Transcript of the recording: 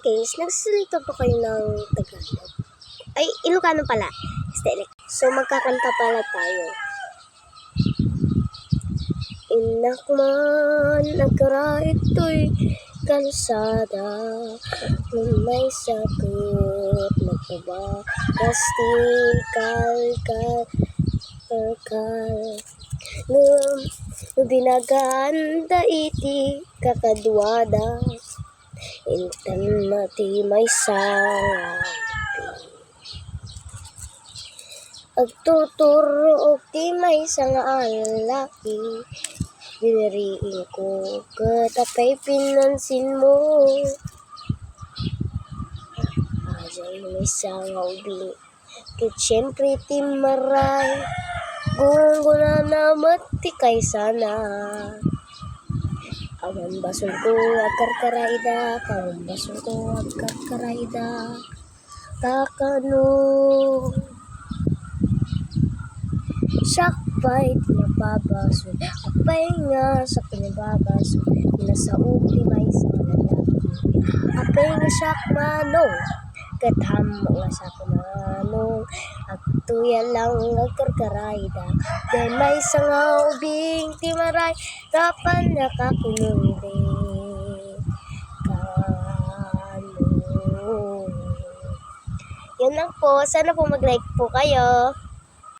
case, nagsasalita pa kayo ng Tagalog. Ay, Ilocano pala. So, magkakanta pala tayo. Inakman, nagkaraito'y kalsada, may sakot na kuba, kastikal, binaganda iti kakadwada, intan mati may sangapi. Agtuturo og ti may sangalaki, diniriin ko katapay pinansin mo. Ajay may sangaubing, kit syempre ti maray, guna namat ti kay sana. Awan basol ko agkarkarayda, kawan basol ko agkarkarayda, takano. Sakpay tinababaso, apay nga sa pinababaso, pinasaog ti may sa lalaki. Apay nga sakmanong, katham nga sa kumanong, agtuya lang agkarkarayda, day may sangaubing ti maray, kapan nakakunundi. Kano. Yan lang po, sana po mag-like po kayo.